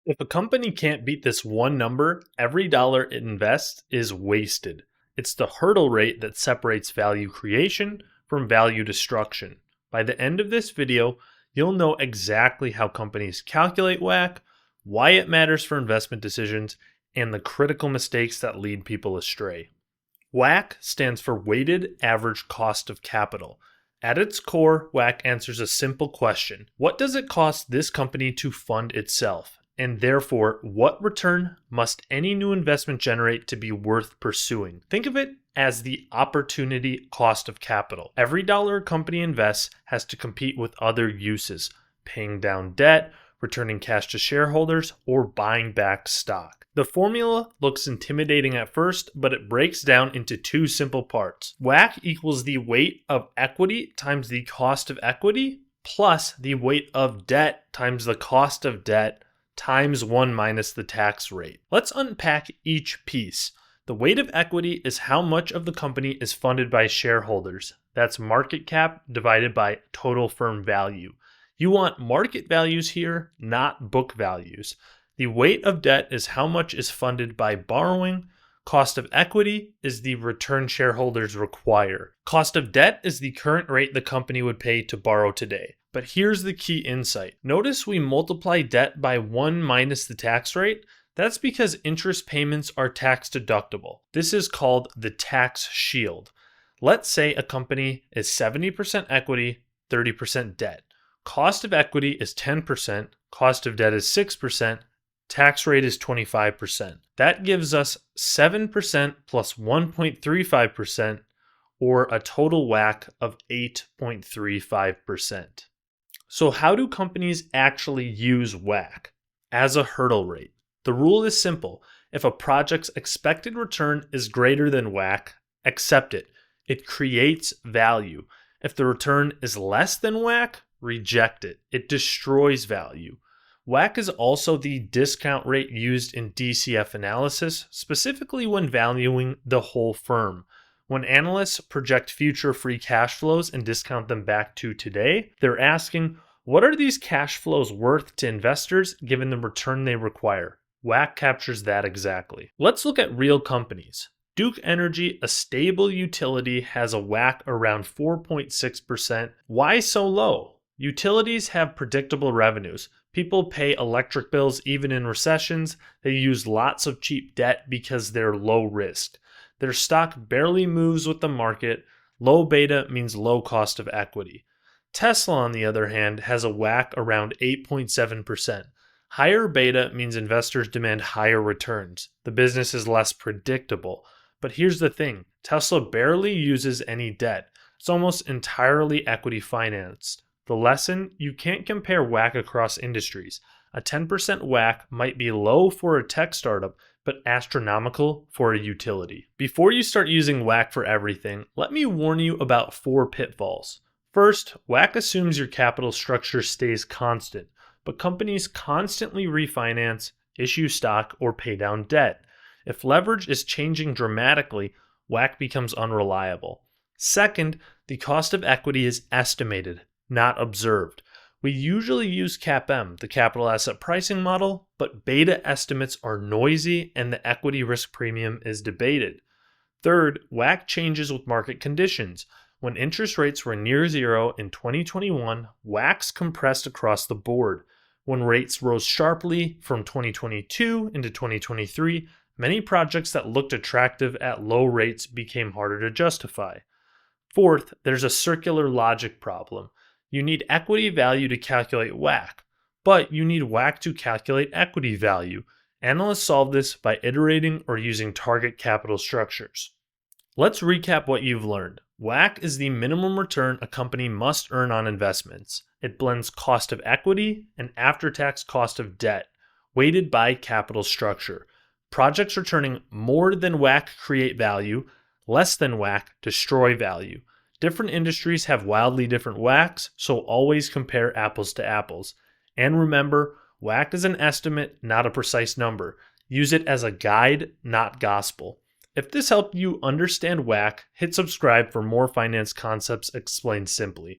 If a company can't beat this one number, every dollar it invests is wasted. It's the hurdle rate that separates value creation from value destruction. By the end of this video, you'll know exactly how companies calculate WACC, why it matters for investment decisions, and the critical mistakes that lead people astray. WACC stands for Weighted Average Cost of Capital. At its core, WACC answers a simple question. What does it cost this company to fund itself? And therefore, what return must any new investment generate to be worth pursuing? Think of it as the opportunity cost of capital. Every dollar a company invests has to compete with other uses, paying down debt, returning cash to shareholders, or buying back stock. The formula looks intimidating at first, but it breaks down into two simple parts. WACC equals the weight of equity times the cost of equity, plus the weight of debt times the cost of debt times 1 minus the tax rate. Let's unpack each piece. The weight of equity is how much of the company is funded by shareholders. That's market cap divided by total firm value. You want market values here, not book values. The weight of debt is how much is funded by borrowing. Cost of equity is the return shareholders require. Cost of debt is the current rate the company would pay to borrow today. But here's the key insight. Notice we multiply debt by 1 minus the tax rate. That's because interest payments are tax deductible. This is called the tax shield. Let's say a company is 70% equity, 30% debt. Cost of equity is 10%, cost of debt is 6%, tax rate is 25%. That gives us 7% plus 1.35%, or a total WACC of 8.35%. So how do companies actually use WACC? As a hurdle rate. The rule is simple. If a project's expected return is greater than WACC, accept it. It creates value. If the return is less than WACC, reject it. It destroys value. WACC is also the discount rate used in DCF analysis, specifically when valuing the whole firm. When analysts project future free cash flows and discount them back to today, they're asking, what are these cash flows worth to investors given the return they require? WACC captures that exactly. Let's look at real companies. Duke Energy, a stable utility, has a WACC around 4.6%. Why so low? Utilities have predictable revenues. People pay electric bills even in recessions. They use lots of cheap debt because they're low risk. Their stock barely moves with the market. Low beta means low cost of equity. Tesla, on the other hand, has a WACC around 8.7%. Higher beta means investors demand higher returns. The business is less predictable. But here's the thing, Tesla barely uses any debt. It's almost entirely equity financed. The lesson, you can't compare WACC across industries. A 10% WACC might be low for a tech startup, but astronomical for a utility. Before you start using WACC for everything, let me warn you about 4 pitfalls. First, WACC assumes your capital structure stays constant, but companies constantly refinance, issue stock, or pay down debt. If leverage is changing dramatically, WACC becomes unreliable. Second, the cost of equity is estimated, not observed. We usually use CAPM, the capital asset pricing model, but beta estimates are noisy and the equity risk premium is debated. Third, WACC changes with market conditions. When interest rates were near zero in 2021, WACCs compressed across the board. When rates rose sharply from 2022 into 2023, many projects that looked attractive at low rates became harder to justify. Fourth, there's a circular logic problem. You need equity value to calculate WACC, but you need WACC to calculate equity value. Analysts solve this by iterating or using target capital structures. Let's recap what you've learned. WACC is the minimum return a company must earn on investments. It blends cost of equity and after-tax cost of debt, weighted by capital structure. Projects returning more than WACC create value, less than WACC destroy value. Different industries have wildly different WACCs, so always compare apples to apples. And remember, WACC is an estimate, not a precise number. Use it as a guide, not gospel. If this helped you understand WACC, hit subscribe for more finance concepts explained simply.